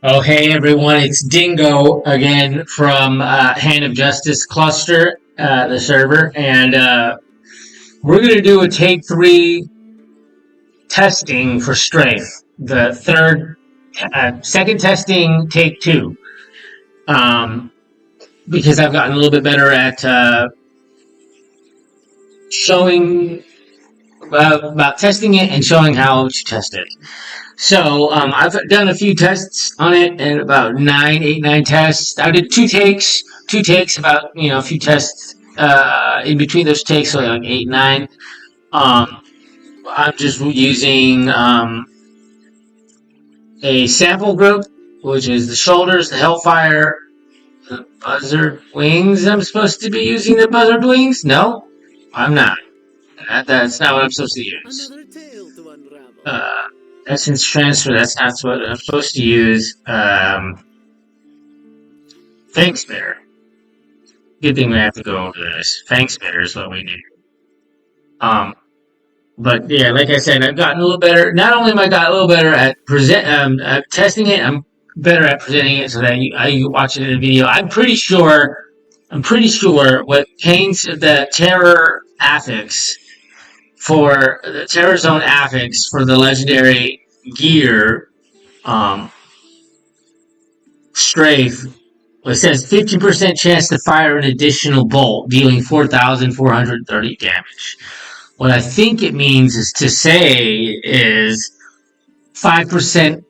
Oh, hey everyone, it's Dingo again from Hand of Justice Cluster, the server, and we're going to do a take three testing for Strafe. The second testing, take two, um, because I've gotten a little bit better at showing about testing it and showing how to test it. So I've done a few tests on it, and about 9 tests. I did two takes, about a few tests in between those takes, so like 8, 9. I'm just using a sample group, which is the shoulders, the Hellfire, the Buzzard Wings. I'm supposed to be using the Buzzard Wings? No, I'm not. That's not what I'm supposed to use. Essence transfer, that's not what I'm supposed to use. Fang Spitter. Good thing we have to go over this. Fang Spitter is what we need. But yeah, like I said, I've gotten a little better. Not only am I got a little better at at testing it, I'm better at presenting it so that I can watch it in a video. I'm pretty sure what paints the Terror affix for the Terror Zone affix for the legendary gear, Strafe. It says 50% chance to fire an additional bolt, dealing 4,430 damage. What I think it means is to say is 5%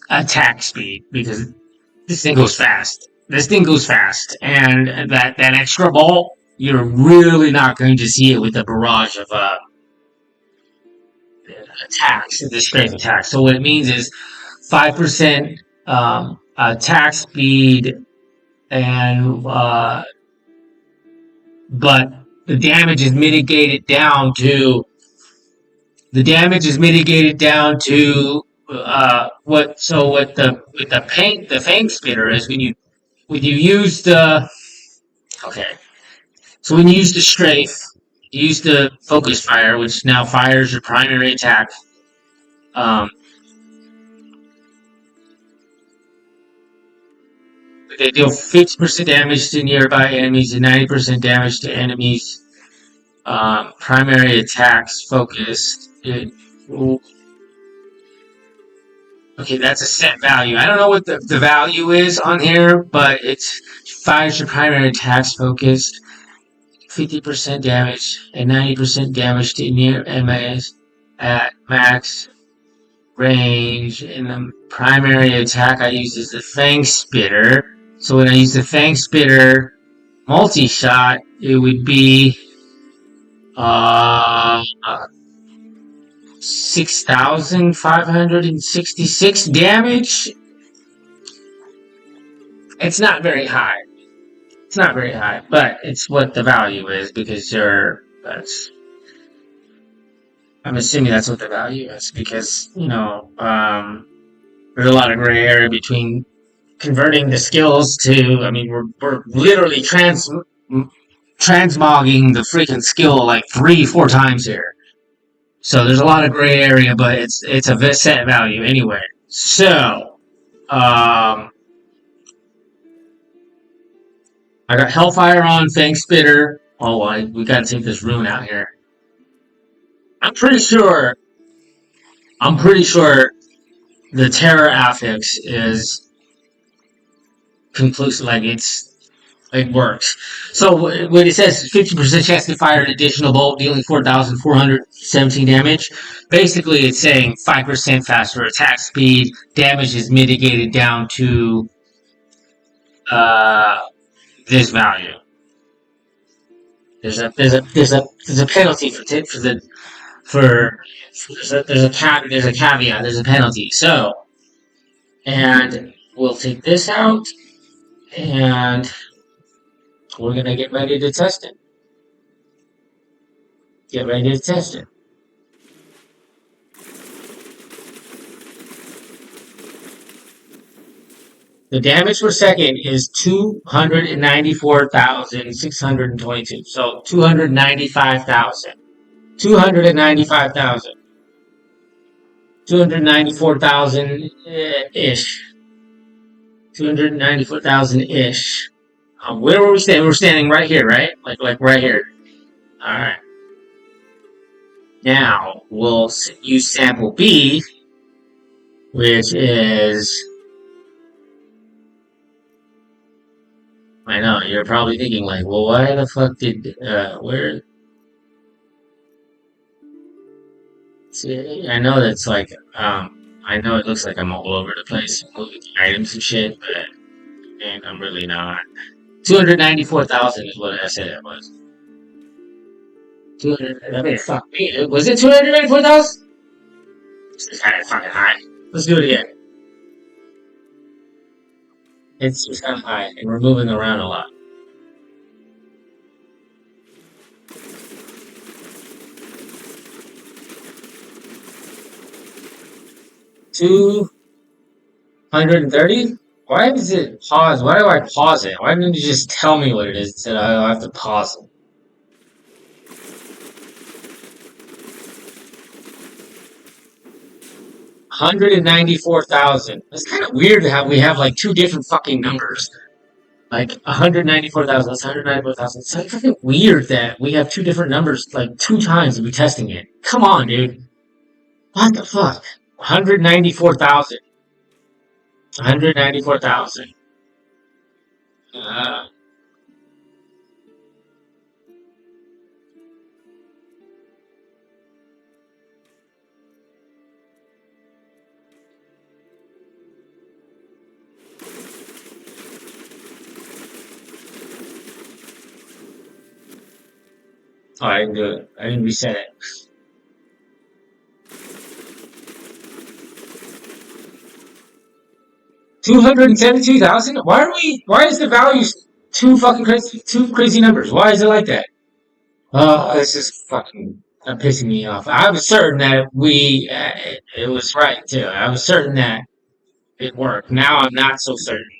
attack speed, because this thing goes fast. And that extra bolt, you're really not going to see it with the barrage of attacks, the Strafe attacks. So what it means is 5% attack speed, and but the damage is mitigated down to what the Fang Spitter is when you use the when you use the Strafe, you use the Focus Fire, which now fires your primary attack. They deal 50% damage to nearby enemies and 90% damage to enemies. Primary attacks focused. Okay, that's a set value. I don't know what the value is on here, but it's fires your primary attacks focused. 50% damage and 90% damage to near enemies at max range. And the primary attack I use is the Fang Spitter. So when I use the Fang Spitter multi-shot, it would be 6,566 damage. It's not very high. But it's what the value is, because I'm assuming that's what the value is, because there's a lot of gray area between converting the skills to. I mean, we're literally transmogging the freaking skill like 3-4 times here. So there's a lot of gray area, but it's a set value anyway. So I got Hellfire on, Fang Spitter. Oh, we gotta take this rune out here. I'm pretty sure the Terror affix is conclusive, like it works. So when it says 50% chance to fire an additional bolt, dealing 4,417 damage, basically it's saying 5% faster attack speed. Damage is mitigated down to this value. There's a penalty there's a caveat. There's a penalty. So, and we'll take this out, and we're going to get ready to test it. The damage per second is 294,622. So 295,000. 294,000 ish. 294,000-ish. Where were we standing? We're standing right here, right? Like right here. Alright. Now, we'll use sample B, which is... I know, you're probably thinking like, well, why the fuck did, where... See, I know that's like, I know it looks like I'm all over the place moving items and shit, but and I'm really not. 294,000 is what I said it was. 200, I mean, fuck me. Was it 294,000? It's kind of fucking high. Let's do it again. It's kind of high, and we're moving around a lot. 230? Why does it pause? Why do I pause it? Why didn't you just tell me what it is instead I have to pause it? 194,000. It's kind of weird how we have like two different fucking numbers. Like 194,000, that's 194,000. It's like fucking weird that we have two different numbers like two times to be testing it. Come on, dude. What the fuck? 194,000. 194,000. Uh, oh, I didn't do it. I didn't reset it. 272,000? Why is the value two crazy numbers? Why is it like that? Oh, this is fucking pissing me off. I was certain that it was right too. I was certain that it worked. Now I'm not so certain.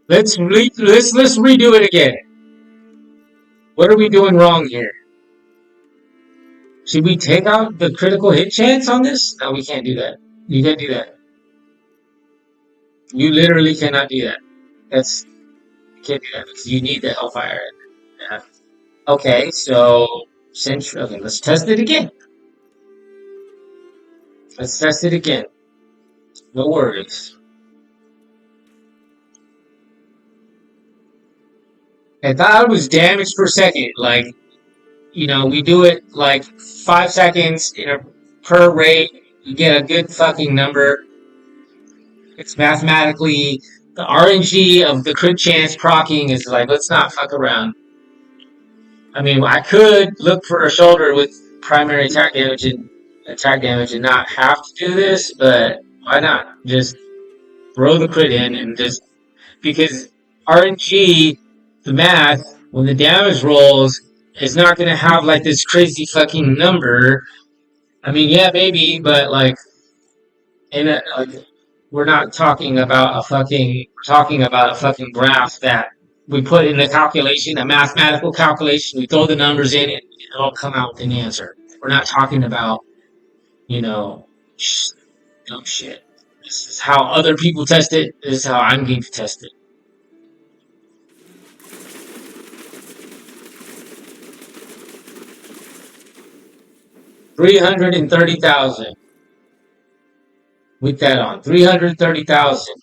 Let's redo it again. What are we doing wrong here? Should we take out the critical hit chance on this? No, we can't do that. You can't do that. You literally cannot do that. You can't do that because you need the Hellfire. Yeah. Okay, so okay, let's test it again. Let's test it again. No worries. I thought it was damage per second. Like, we do it like 5 seconds per rate. You get a good fucking number. It's mathematically the RNG of the crit chance proccing is like, let's not fuck around. I mean, I could look for a shoulder with primary attack damage and not have to do this, but why not? Just throw the crit in and just because RNG, the math, when the damage rolls, is not going to have like this crazy fucking number. I mean, yeah, maybe, but like, like, we're not talking about a fucking graph that we put in a calculation, a mathematical calculation. We throw the numbers in, and it'll come out with an answer. We're not talking about, you know, dumb shit. This is how other people test it. This is how I'm going to test it. 330,000. With that on. 330,000.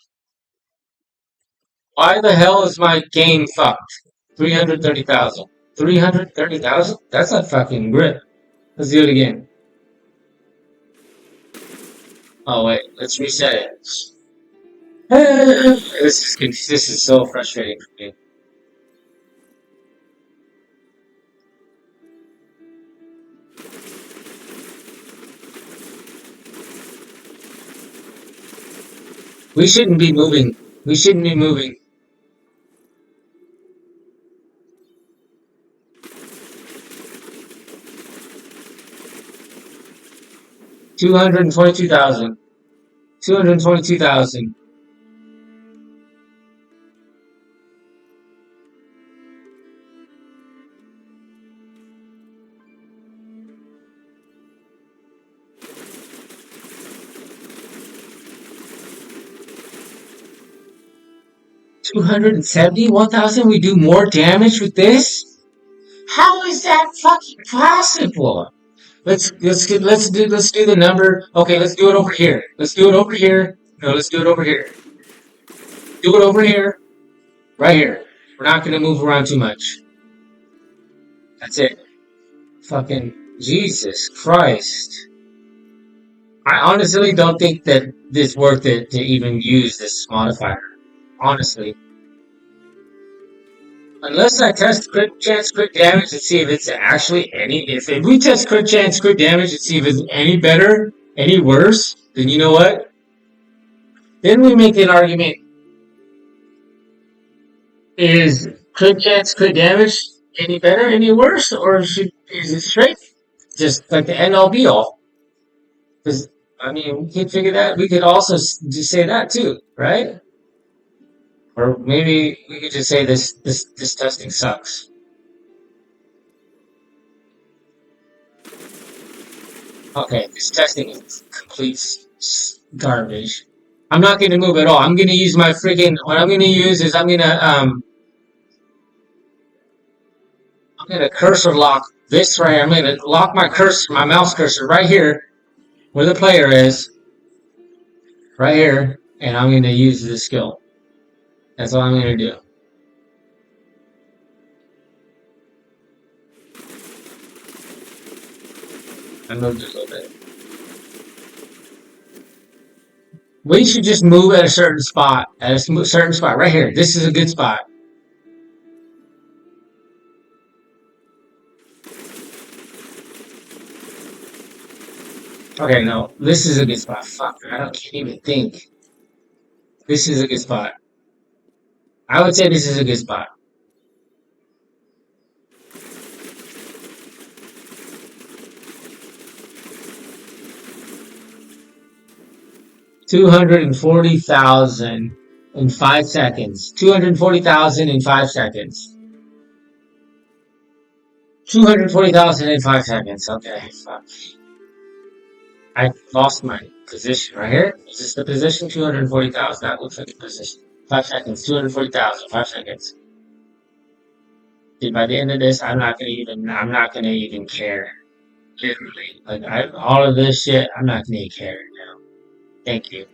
Why the hell is my game fucked? 330,000. 330,000? That's a fucking grip. Let's do it again. Oh wait, let's reset it. This is so frustrating for me. We shouldn't be moving. We shouldn't be moving. 222,000. 222,000. 270, 1,000. We do more damage with this? How is that fucking possible? Let's do the number. Okay, let's do it over here. Let's do it over here. No, let's do it over here. Do it over here. Right here. We're not gonna move around too much. That's it. Fucking Jesus Christ. I honestly don't think that it's worth it to even use this modifier. Honestly. Unless I test crit chance crit damage and see if it's actually any if we test crit chance crit damage and see if it's any better, any worse, then you know what? Then we make an argument. Is crit chance crit damage any better, any worse, or is it straight? Just like the end all be all. Because I mean we could figure that we could also just say that too, right? Or maybe we could just say this testing sucks. Okay, this testing is complete garbage. I'm not going to move at all. I'm going to use my freaking. What I'm going to use is I'm going to cursor lock this right here. I'm going to lock my cursor, my mouse cursor right here where the player is, right here, and I'm going to use the skill. That's all I'm going to do. I moved it a little bit. We should just move at a certain spot, right here. This is a good spot. Okay, no, this is a good spot. Fuck, can't even think. This is a good spot. I would say this is a good spot. 240,000 in 5 seconds. 240,000 in 5 seconds. 240,000 in 5 seconds. Okay, fuck. I lost my position right here. Is this the position? 240,000. That looks like the position. 5 seconds. 240,000. 5 seconds. Dude, by the end of this, I'm not gonna even care. Literally. All of this shit, I'm not gonna care now. Thank you.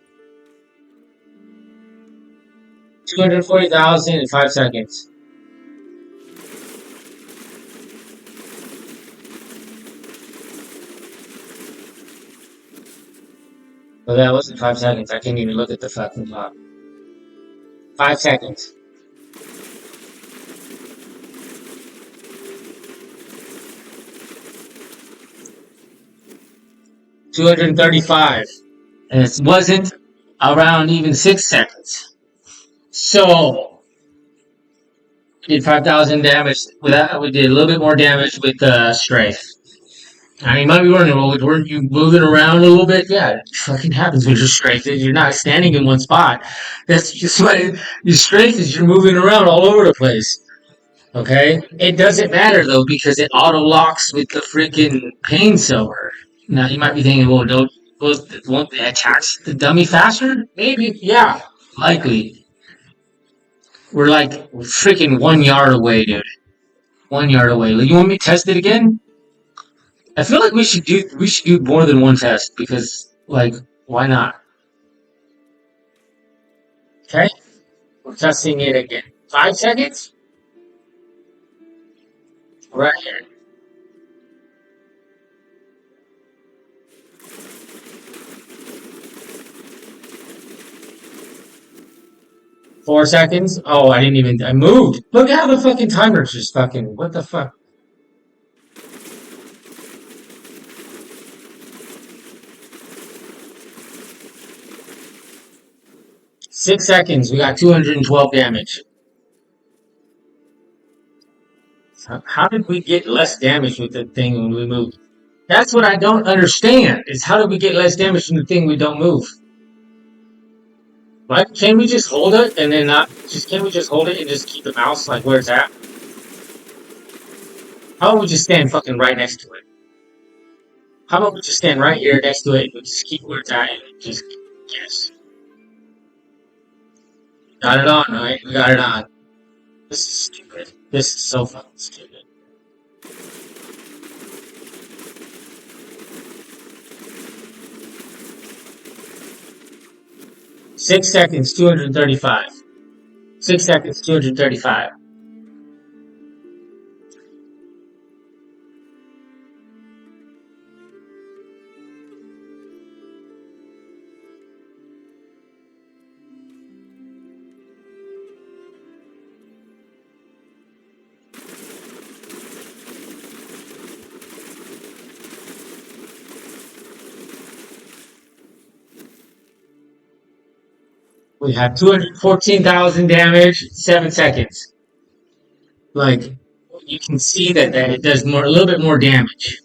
240,000 in 5 seconds. But that wasn't 5 seconds. I can't even look at the fucking clock. 5 seconds. 235. And it wasn't around even 6 seconds. So we did 5,000 damage. We did a little bit more damage with Strafe. I mean, you might be wondering, well, weren't you moving around a little bit? Yeah, it fucking happens when you're Strafe. You're not standing in one spot. That's just what your Strafe is. You're moving around all over the place. Okay? It doesn't matter though because it auto locks with the freaking pain silver. Now you might be thinking, well, don't won't it attach the dummy faster? Maybe, yeah, likely. We're like freaking 1 yard away, dude. 1 yard away. You want me to test it again? I feel like we should do more than one test because like why not? Okay, we're testing it again. 5 seconds, right here. 4 seconds. Oh, I didn't even. I moved. Look at how the fucking timer's just fucking. What the fuck? 6 seconds. We got 212 damage. How did we get less damage with the thing when we moved? That's what I don't understand. Is how did we get less damage from the thing we don't move? Like, can we just hold it and then not? Just can we just hold it and just keep the mouse like where it's at? How about we just stand fucking right next to it? How about we just stand right here next to it and just keep where it's at and just guess? Got it on, right? We got it on. This is stupid. This is so fucking stupid. 6 seconds, 235. 6 seconds, 235. We have 214,000 damage, 7 seconds. Like, you can see that it does more, a little bit more damage.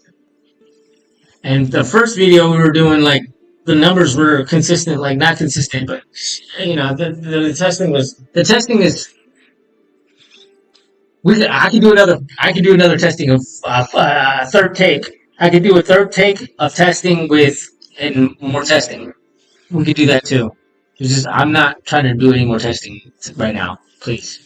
And the first video we were doing, like, the numbers were consistent, like, not consistent, but, the testing was, the testing is, I could do another testing of, third take. I could do a third take of testing and more testing. We could do that too. It's just, I'm not trying to do any more testing right now, please.